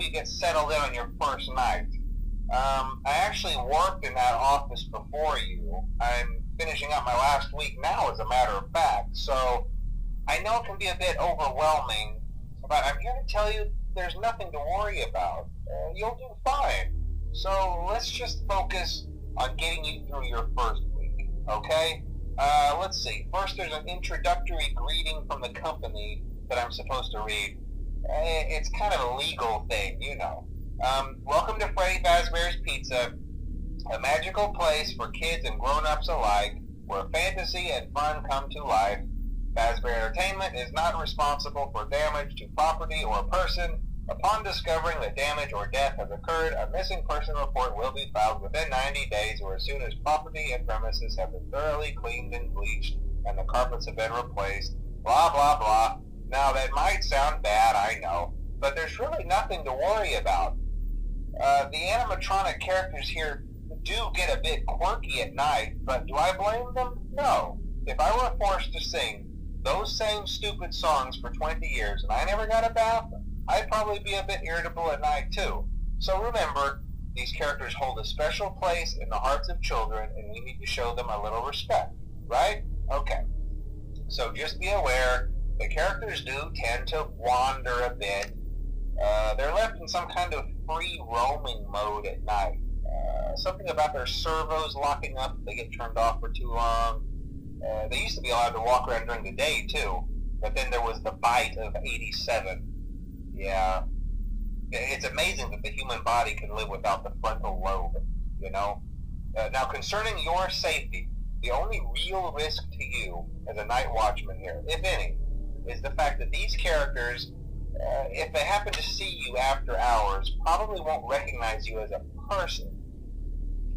help you get settled in on your first night. I actually worked in that office before you. I'm finishing up my last week now, as a matter of fact, so I know it can be a bit overwhelming, but I'm here to tell you there's nothing to worry about. You'll do fine. So let's just focus on getting you through your first week, okay? Let's see. First, there's an introductory greeting from the company that I'm supposed to read. It's kind of a legal thing, you know. Welcome to Freddy Fazbear's Pizza, a magical place for kids and grown-ups alike, where fantasy and fun come to life. Fazbear Entertainment is not responsible for damage to property or person. Upon discovering that damage or death has occurred, a missing person report will be filed within 90 days or as soon as property and premises have been thoroughly cleaned and bleached and the carpets have been replaced. Blah, blah, blah. Now, that might sound bad, I know, but there's really nothing to worry about. The animatronic characters here do get a bit quirky at night, but do I blame them? No. If I were forced to sing those same stupid songs for 20 years and I never got a bath, I'd probably be a bit irritable at night too. So remember, these characters hold a special place in the hearts of children and we need to show them a little respect, right? Okay. So just be aware, the characters do tend to wander a bit. They're left in some kind of free roaming mode at night. Something about their servos locking up if they get turned off for too long. They used to be allowed to walk around during the day too, but then there was the bite of 87. Yeah. It's amazing that the human body can live without the frontal lobe, you know? Now, concerning your safety, the only real risk to you as a night watchman here, if any, is the fact that these characters, if they happen to see you after hours, probably won't recognize you as a person.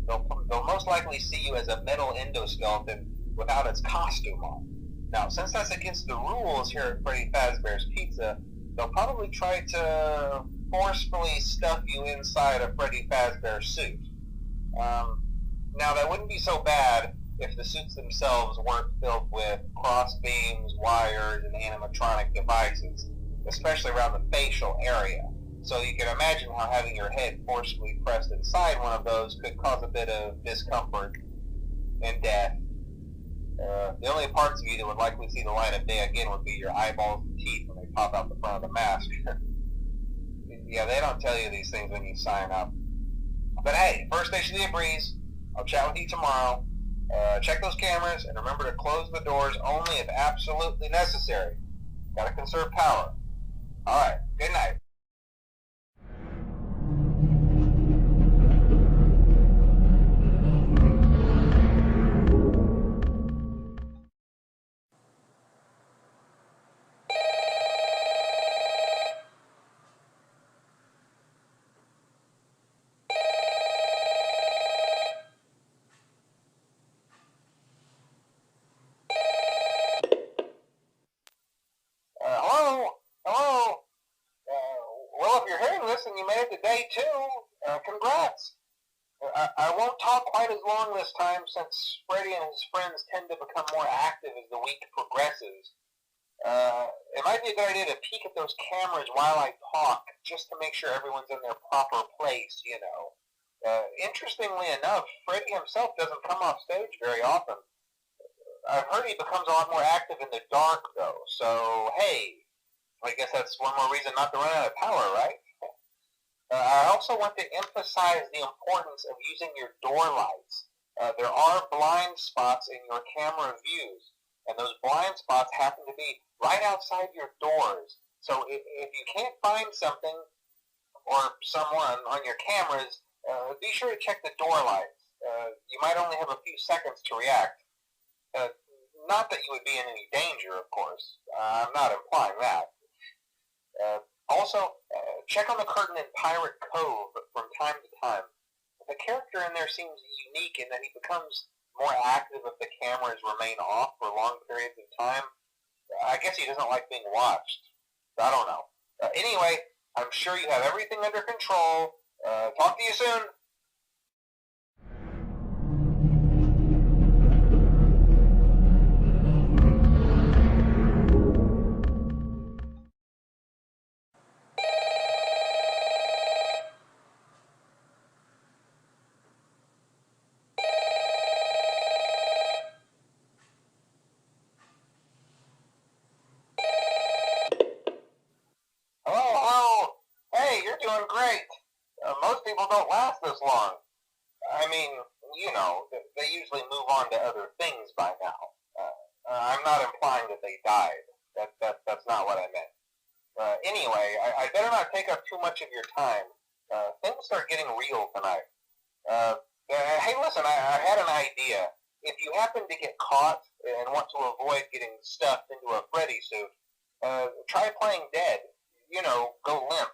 They'll most likely see you as a metal endoskeleton without its costume on. Now, since that's against the rules here at Freddy Fazbear's Pizza, they'll probably try to forcefully stuff you inside a Freddy Fazbear suit. Now, that wouldn't be so bad if the suits themselves weren't filled with cross beams, wires, and animatronic devices, especially around the facial area. So you can imagine how having your head forcefully pressed inside one of those could cause a bit of discomfort and death. The only parts of you that would likely see the light of day again would be your eyeballs and teeth when they pop out the front of the mask. Yeah, they don't tell you these things when you sign up. But hey, first station of the breeze. I'll chat with you tomorrow. Check those cameras and remember to close the doors only if absolutely necessary. Gotta conserve power. Alright, good night. Hello? Well, if you're hearing this and you made it to day 2, congrats. I won't talk quite as long this time since Freddy and his friends tend to become more active as the week progresses. It might be a good idea to peek at those cameras while I talk, just to make sure everyone's in their proper place, you know. Interestingly enough, Freddy himself doesn't come off stage very often. I've heard he becomes a lot more active in the dark, though, so hey, I guess that's one more reason not to run out of power, right? I also want to emphasize the importance of using your door lights. There are blind spots in your camera views, and those blind spots happen to be right outside your doors. So if you can't find something or someone on your cameras, be sure to check the door lights. You might only have a few seconds to react. Not that you would be in any danger, of course. I'm not implying that. Also, check on the curtain in Pirate Cove from time to time. The character in there seems unique in that he becomes more active if the cameras remain off for long periods of time. I guess he doesn't like being watched. I don't know. Anyway, I'm sure you have everything under control. Talk to you soon. doing great. Most people don't last this long. I mean, they usually move on to other things by now. I'm not implying that they died. That's not what I meant. Anyway, I better not take up too much of your time. Things start getting real tonight. Hey, listen, I had an idea. If you happen to get caught and want to avoid getting stuffed into a Freddy suit, try playing dead. Go limp.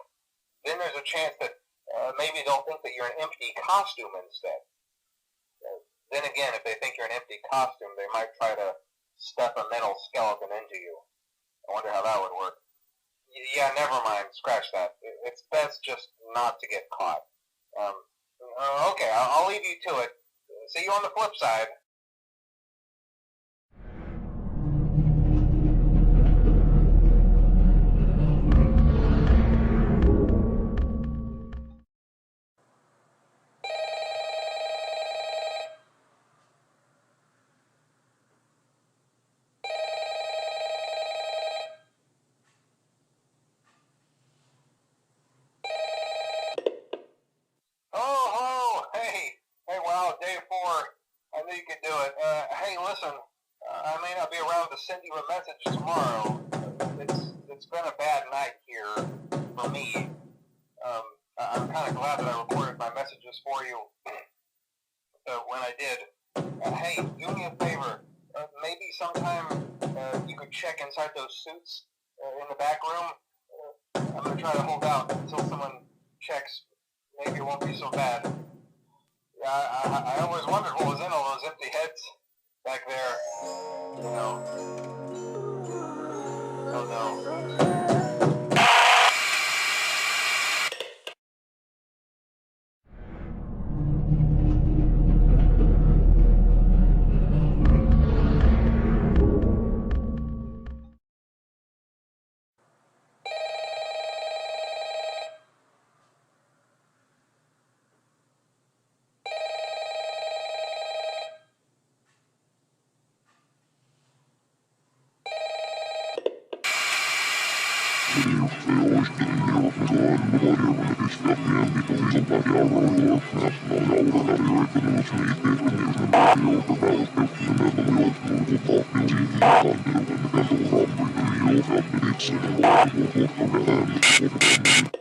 Then there's a chance that maybe they'll think that you're an empty costume instead. Then again, if they think you're an empty costume, they might try to stuff a metal skeleton into you. I wonder how that would work. Yeah, never mind. Scratch that. It's best just not to get caught. Okay, I'll leave you to it. See you on the flip side. Oh, hey, wow, day 4. I knew you could do it. Hey, listen, I may not be around to send you a message tomorrow. It's been a bad night here for me. I'm kind of glad that I recorded my messages for you when I did. Hey, do me a favor. Maybe sometime you could check inside those suits in the back room. I'm going to try to hold out until someone checks. Maybe it won't be so bad. I always wondered what was in all those empty heads back there. Oh no. It's